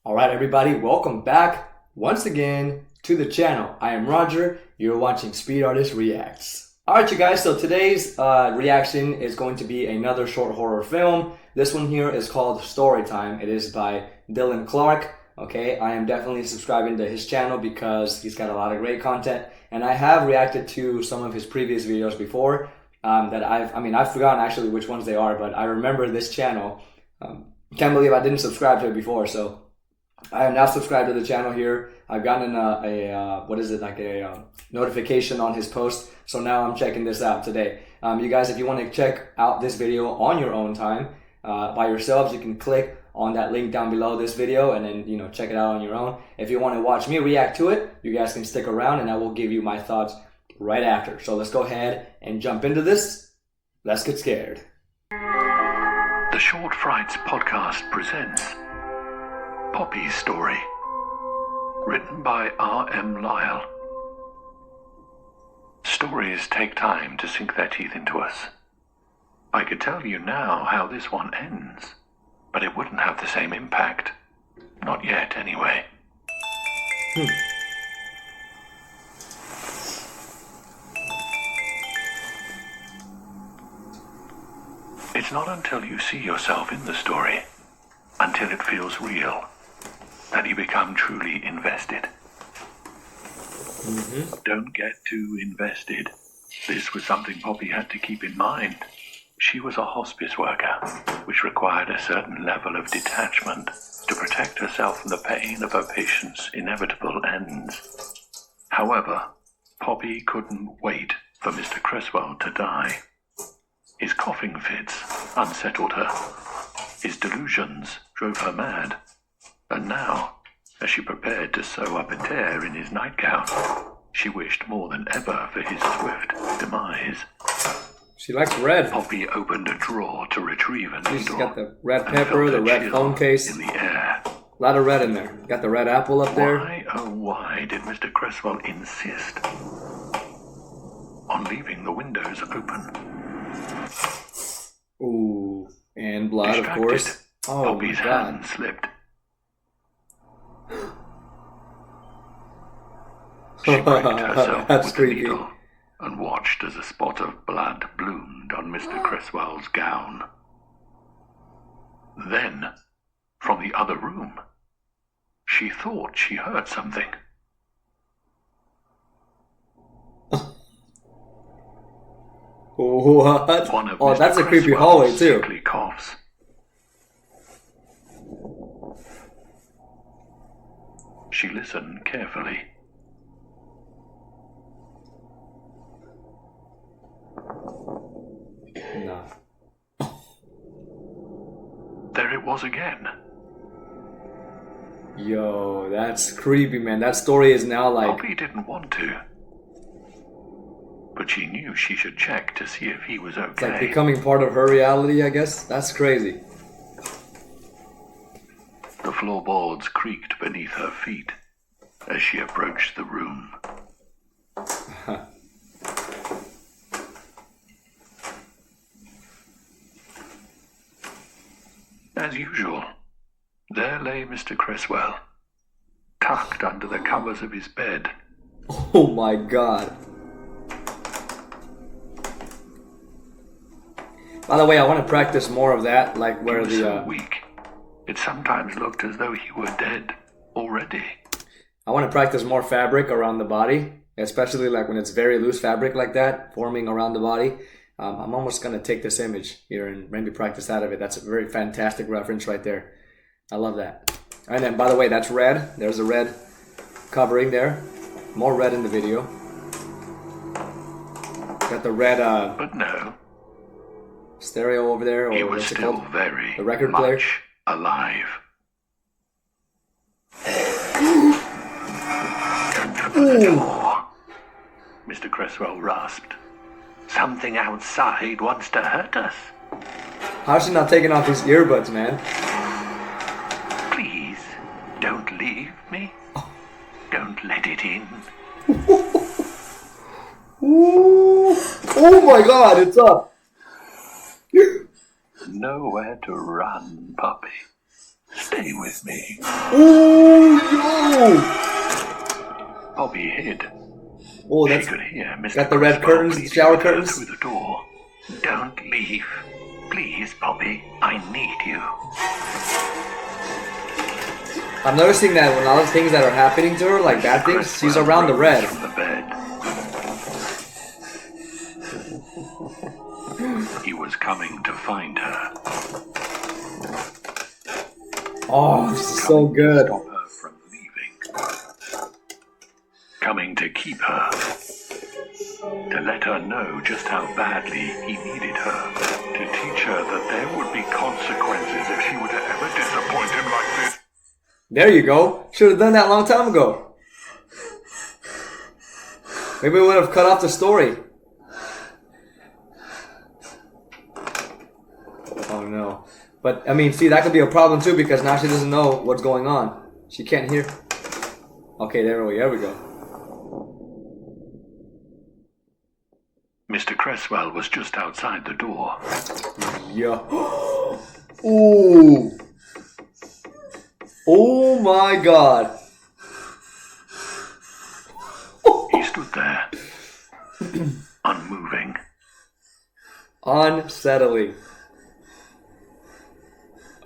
Alright everybody, welcome back once again to the channel. I am Roger, you're watching Speed Artist Reacts. Alright you guys, so today's reaction is going to be another short horror film. This one here is called Storytime. It is by Dylan Clark. Okay, I am definitely subscribing to his channel because he's got a lot of great content. And I have reacted to some of his previous videos before that I've forgotten actually which ones they are, but I remember this channel. Can't believe I didn't subscribe to it before, so I am now subscribed to the channel here. I've gotten a notification on his post, so now I'm checking this out today. You guys, if you want to check out this video on your own time, by yourselves, you can click on that link down below this video and then, check it out on your own. If you want to watch me react to it, you guys can stick around and I will give you my thoughts right after. So let's go ahead and jump into this. Let's get scared. The Short Frights podcast presents Poppy's Story, written by R.M. Lyle. Stories take time to sink their teeth into us. I could tell you now how this one ends, but it wouldn't have the same impact. Not yet, anyway. It's not until you see yourself in the story, until it feels real, that you become truly invested. Don't get too invested. This was something Poppy had to keep in mind. She was a hospice worker, which required a certain level of detachment to protect herself from the pain of her patients' inevitable ends. However, Poppy couldn't wait for Mr. Creswell to die. His coughing fits unsettled her. His delusions drove her mad. And now, as she prepared to sew up a tear in his nightgown, she wished more than ever for his swift demise. She likes red. Poppy opened a drawer to retrieve a needle. She's got the red pepper, the red phone case. In the air. A lot of red in there. Got the red apple up there. Why, oh why did Mr. Creswell insist on leaving the windows open? Ooh, and blood, Distracted, of course. Oh, Poppy's my God. hand slipped. She pricked herself That's with creepy. the needle and watched as a spot of blood bloomed on Mr. Creswell's gown. Then, from the other room, she thought she heard something. What? One of Oh, Mr. that's a creepy Creswell's hallway too. sickly coughs. She listened carefully. No. There it was again. Yo, that's creepy, man. That story is now like... Poppy didn't want to, but she knew she should check to see if he was okay. It's like becoming part of her reality, I guess. That's crazy. The floorboards creaked beneath her feet as she approached the room. As usual, there lay Mr. Creswell, tucked under the covers of his bed. Oh my God. By the way, I want to practice more of that, like where He was the... so weak, it sometimes looked as though he were dead already. I want to practice more fabric around the body, especially like when it's very loose fabric like that, forming around the body. I'm almost going to take this image here and maybe practice out of it. That's a very fantastic reference right there. I love that. And then, by the way, that's red. There's a red covering there. More red in the video. Got the red But no, stereo over there. Or he was what's it still called? very The record player. much alive. Open the door, Mr. Creswell rasped. Something outside wants to hurt us. How's she not taking off these earbuds, man? Please, don't leave me. Don't let it in. Ooh. Oh my God, it's up. Nowhere to run, puppy. Stay with me. Ooh, yo! Poppy hid. Oh, She that's could hear Mr. got the red Criswell curtains, pleading shower with her curtains. through the door. Don't leave. Please, Poppy. I need you. I'm noticing that when all the things that are happening to her, like bad things, she's Criswell around the rose red. from the bed. He was coming to find her. Oh, this is so good. Stop her from leaving. Coming to keep her. To let her know just how badly he needed her. To teach her that there would be consequences if she were to ever disappoint him like this. There you go. Should have done that a long time ago. Maybe we would have cut off the story. Oh no. But, I mean, see, that could be a problem too because now she doesn't know what's going on. She can't hear. Okay, there we go. Mr. Criswell was just outside the door. Yeah. Ooh. Oh my god. He stood there, unmoving. Unsettling.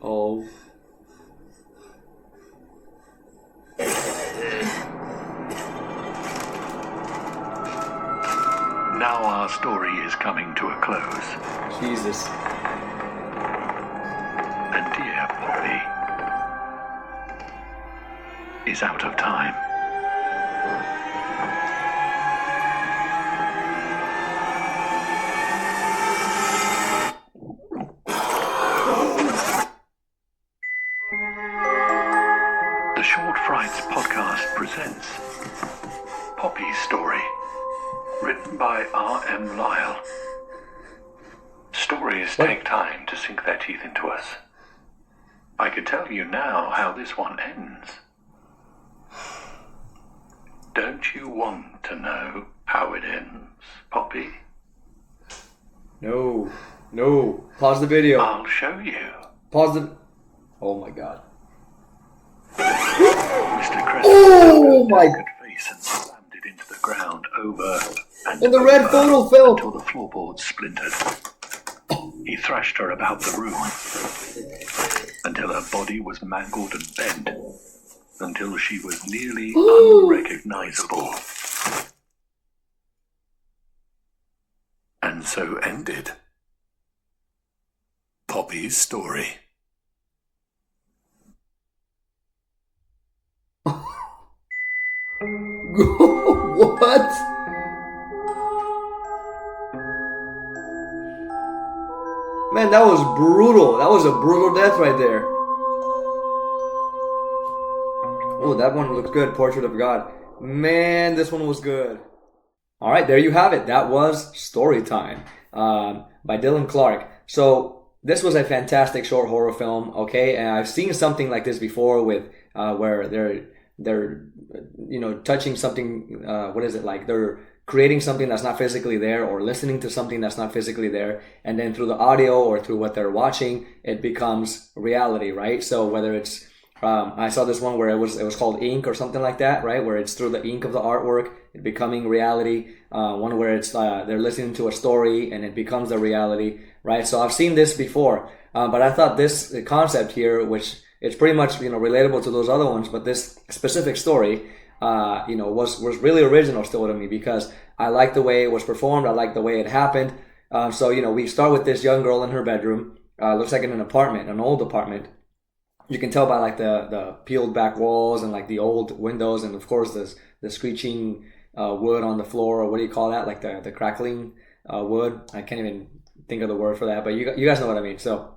Oh. Now our story is coming to a close. Jesus. And dear Poppy is out of time. The Short Frights podcast presents Poppy's story, written by R.M. Lyle. Stories take time to sink their teeth into us. I could tell you now how this one ends. Don't you want to know how it ends, Poppy? No. No. Pause the video. I'll show you. Pause the... Oh my god. Mr. Criswell Oh my... face and slammed it into the ground over and And the red over photo fell. until the floorboards splintered. He thrashed her about the room until her body was mangled and bent, until she was nearly unrecognizable. And so ended Poppy's story. What? Man, that was brutal. That was a brutal death right there. Oh, that one looks good. Portrait of God. Man, this one was good. All right, there you have it. That was Storytime by Dylan Clark. So this was a fantastic short horror film. Okay, and I've seen something like this before with where they're touching something. What is it like? They're creating something that's not physically there, or listening to something that's not physically there, and then through the audio or through what they're watching, it becomes reality, right? So whether it's I saw this one where it was called ink or something like that, right? Where it's through the ink of the artwork, it becoming reality. One where it's they're listening to a story and it becomes the reality, right? So I've seen this before, but I thought this concept here, which it's pretty much relatable to those other ones, but this specific story, was really original still to me because I like the way it was performed. I like the way it happened. So we start with this young girl in her bedroom. Looks like in an apartment, an old apartment. You can tell by like the peeled back walls and like the old windows, and of course the screeching wood on the floor, or what do you call that? Like the crackling wood. I can't even think of the word for that, but you guys know what I mean. So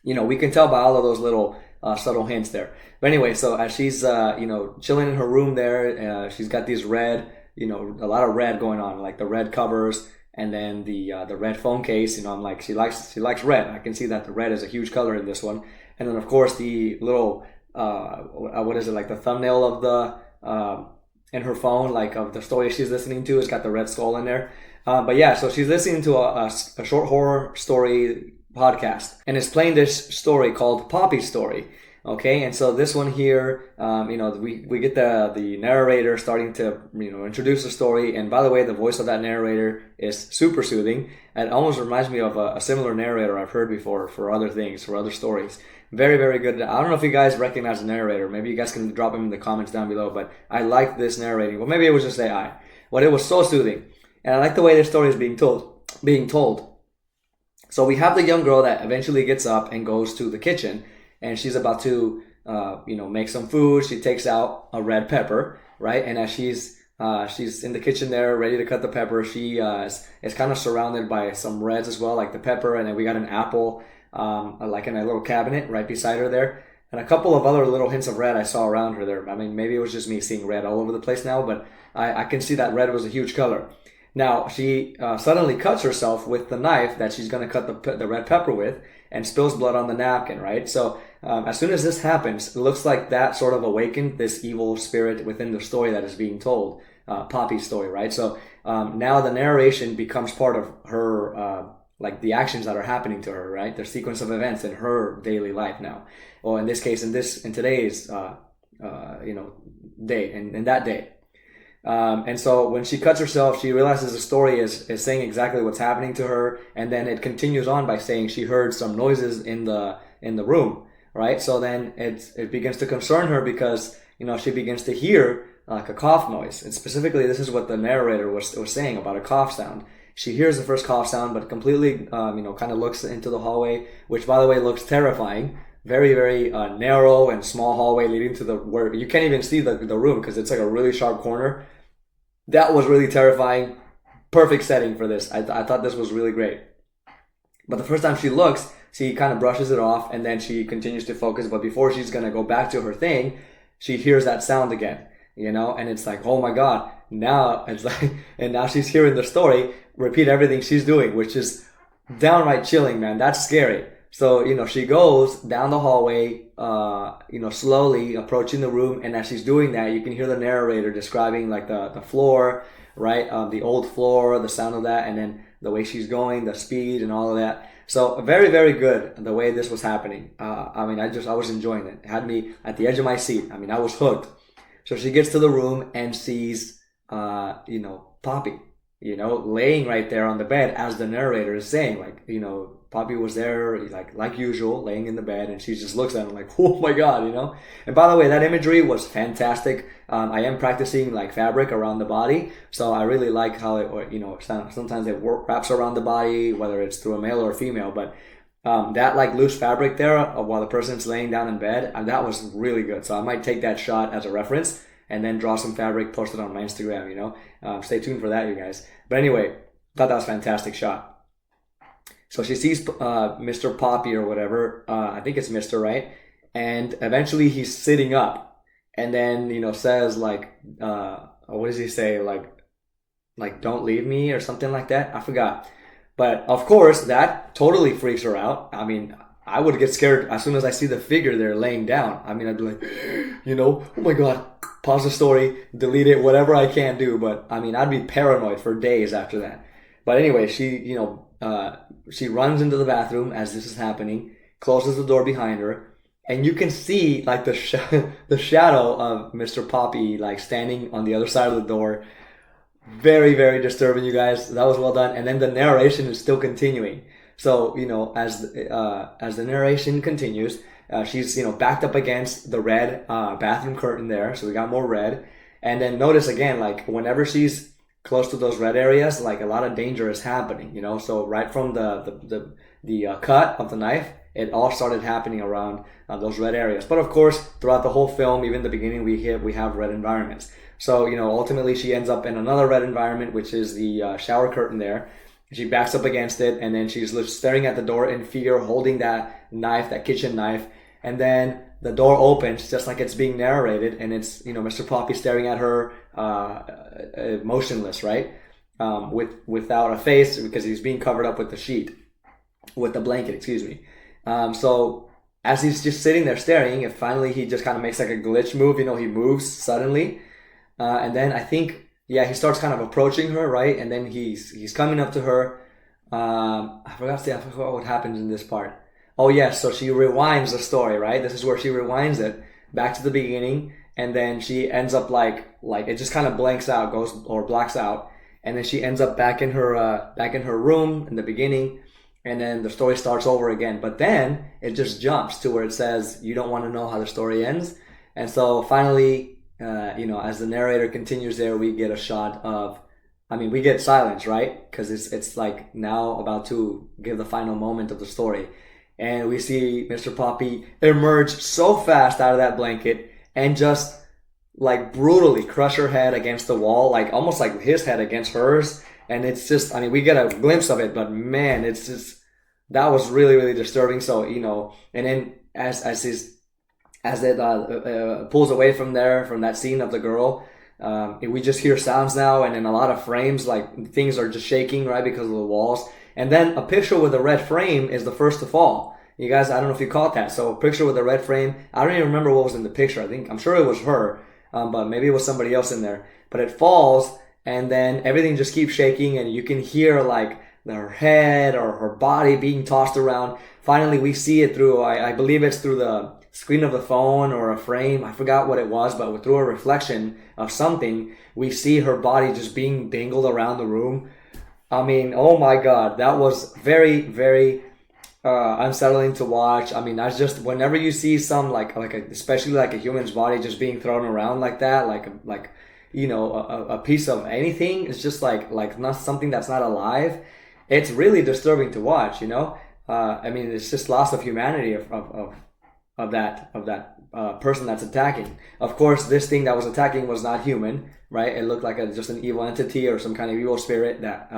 we can tell by all of those little subtle hints there. But anyway, so as she's chilling in her room there, she's got these red, a lot of red going on, like the red covers. And then the red phone case, I'm like, she likes red. I can see that the red is a huge color in this one. And then of course the little what is it, like the thumbnail of the in her phone, like of the story she's listening to, has got the red skull in there. But yeah, so she's listening to a short horror story, podcast, and it's playing this story called Poppy's Story. Okay, and so this one here, we get the narrator starting to introduce the story, and by the way, the voice of that narrator is super soothing. It almost reminds me of a similar narrator I've heard before for other things, for other stories. Very, very good. I don't know if you guys recognize the narrator. Maybe you guys can drop him in the comments down below, but I like this narrating. Well, maybe it was just AI. But it was so soothing, and I like the way this story is being told. So we have the young girl that eventually gets up and goes to the kitchen, and she's about to, make some food. She takes out a red pepper, right? And as she's in the kitchen there, ready to cut the pepper, she is kind of surrounded by some reds as well, like the pepper, and then we got an apple, like in a little cabinet right beside her there, and a couple of other little hints of red I saw around her there. I mean, maybe it was just me seeing red all over the place now, but I can see that red was a huge color. Now, she suddenly cuts herself with the knife that she's going to cut the red pepper with and spills blood on the napkin, right? So as soon as this happens, it looks like that sort of awakened this evil spirit within the story that is being told, Poppy's story, right? So now the narration becomes part of her, like the actions that are happening to her, right? The sequence of events in her daily life now. Or in this case, in today's, day, in that day. And so when she cuts herself, she realizes the story is saying exactly what's happening to her, and then it continues on by saying she heard some noises in the room, right? So then it begins to concern her because she begins to hear like a cough noise, and specifically this is what the narrator was saying about a cough sound. She hears the first cough sound, but completely kind of looks into the hallway, which by the way looks terrifying. Very, very narrow and small hallway leading to where you can't even see the room because it's like a really sharp corner. That was really terrifying. Perfect setting for this. I thought this was really great. But the first time she looks, she kind of brushes it off and then she continues to focus. But before she's going to go back to her thing, she hears that sound again, and it's like, oh my God. Now it's like, and now she's hearing the story repeat everything she's doing, which is downright chilling, man. That's scary. So, she goes down the hallway, slowly approaching the room. And as she's doing that, you can hear the narrator describing like the floor, right? The old floor, the sound of that, and then the way she's going, the speed and all of that. So very, very good the way this was happening. I was enjoying it. It had me at the edge of my seat. I mean, I was hooked. So she gets to the room and sees, Poppy, laying right there on the bed as the narrator is saying, like, Poppy was there, like usual, laying in the bed, and she just looks at him like, oh my God, And by the way, that imagery was fantastic. I am practicing like fabric around the body, so I really like how it, sometimes it wraps around the body, whether it's through a male or a female, but that like loose fabric there while the person's laying down in bed, that was really good. So I might take that shot as a reference and then draw some fabric, post it on my Instagram, Stay tuned for that, you guys. But anyway, thought that was a fantastic shot. So she sees Mr. Poppy or whatever, I think it's Mr., right? And eventually he's sitting up and then, says like, what does he say? Like, don't leave me or something like that. I forgot. But of course, that totally freaks her out. I mean, I would get scared as soon as I see the figure there laying down. I mean, I'd be like, oh my God, pause the story, delete it, whatever I can do. But I mean, I'd be paranoid for days after that. But anyway, she, she runs into the bathroom as this is happening, closes the door behind her, and you can see like the shadow of Mr. Poppy like standing on the other side of the door. Very, very disturbing, you guys. That was well done. And then the narration is still continuing. So, as the narration continues, she's, backed up against the red bathroom curtain there. So we got more red. And then notice again, like whenever she's close to those red areas, like a lot of danger is happening, So right from the cut of the knife, it all started happening around those red areas. But of course, throughout the whole film, even the beginning, we have red environments. So, ultimately she ends up in another red environment, which is the shower curtain there. She backs up against it, and then she's staring at the door in fear, holding that knife, that kitchen knife. And then the door opens, just like it's being narrated, and it's, Mr. Poppy staring at her, motionless, right? Without a face, because he's being covered up with the blanket, excuse me. So as he's just sitting there staring, and finally he just kind of makes like a glitch move, he moves suddenly. And then I think, he starts kind of approaching her, right? And then he's coming up to her, I forgot what happens in this part. Oh yes, so she rewinds the story, right? This is where she rewinds it back to the beginning, and then she ends up like it just kind of blanks out, goes or blacks out, and then she ends up back in her room in the beginning, and then the story starts over again. But then it just jumps to where it says you don't want to know how the story ends, and so finally, as the narrator continues there, we get a shot of. I mean, we get silence, right? Because it's like now about to give the final moment of the story. And we see Mr. Poppy emerge so fast out of that blanket and just like brutally crush her head against the wall, like almost like his head against hers. And it's just, I mean, we get a glimpse of it, but man, it's just, that was really, really disturbing. So, and then as it pulls away from there, from that scene of the girl, we just hear sounds now, and in a lot of frames, like things are just shaking, right, because of the walls. And then a picture with a red frame is the first to fall. You guys, I don't know if you caught that. So a picture with a red frame. I don't even remember what was in the picture. I'm sure it was her, but maybe it was somebody else in there. But it falls, and then everything just keeps shaking, and you can hear like her head or her body being tossed around. Finally, we see it through, I believe it's through the screen of the phone or a frame. I forgot what it was, but through a reflection of something, we see her body just being dangled around the room. I mean, oh my God, that was very, very unsettling to watch. I mean, that's just whenever you see some especially like a human's body just being thrown around like that, a piece of anything, it's just like not something that's not alive. It's really disturbing to watch. I mean, it's just loss of humanity of that person that's attacking. Of course, this thing that was attacking was not human, right? It looked like just an evil entity or some kind of evil spirit that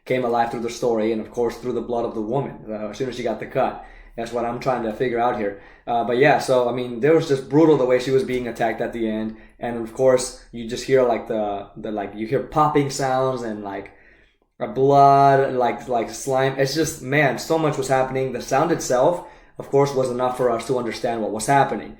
came alive through the story, and of course through the blood of the woman as soon as she got the cut. That's what I'm trying to figure out here. But yeah, so I mean, there was just brutal the way she was being attacked at the end, and of course you just hear like you hear popping sounds and like a blood, like slime. It's just, man, so much was happening. The sound itself, of course, was enough for us to understand what was happening.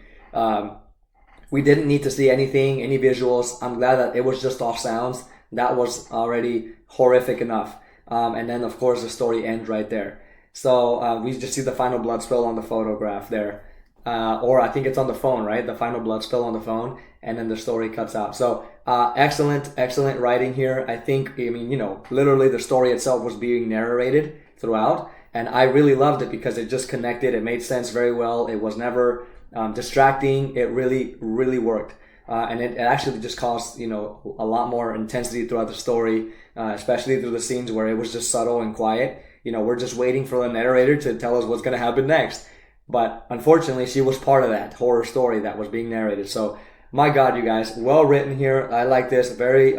We didn't need to see anything, any visuals. I'm glad that it was just off sounds. That was already horrific enough. And then, of course, the story ends right there. So we just see the final blood spill on the photograph there. Or I think it's on the phone, right? The final blood spill on the phone. And then the story cuts out. So excellent writing here. I mean, literally the story itself was being narrated throughout. And I really loved it because it just connected. It made sense very well. It was never distracting. It really, really worked. And it actually just caused, a lot more intensity throughout the story, especially through the scenes where it was just subtle and quiet. We're just waiting for the narrator to tell us what's going to happen next. But unfortunately, she was part of that horror story that was being narrated. So, my God, you guys, well written here. I like this. Very,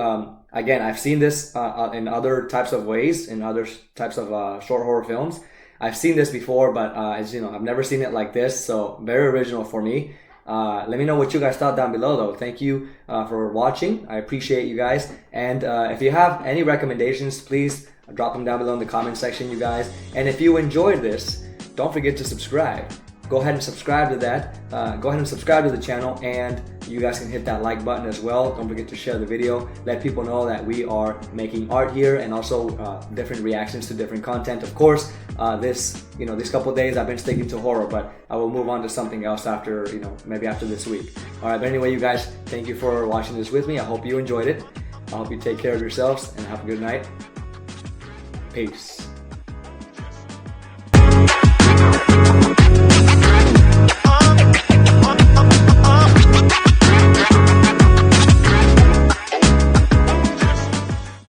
again, I've seen this in other types of ways, in other types of short horror films. I've seen this before, but I've never seen it like this. So, very original for me. Let me know what you guys thought down below, though. Thank you for watching. I appreciate you guys. And if you have any recommendations, please drop them down below in the comment section, you guys. And if you enjoyed this, don't forget to subscribe. Go ahead and subscribe to that. Go ahead and subscribe to the channel, and you guys can hit that like button as well. Don't forget to share the video. Let people know that we are making art here, and also different reactions to different content. Of course, these couple of days I've been sticking to horror, but I will move on to something else after, maybe after this week. All right, but anyway, you guys, thank you for watching this with me. I hope you enjoyed it. I hope you take care of yourselves and have a good night. Peace.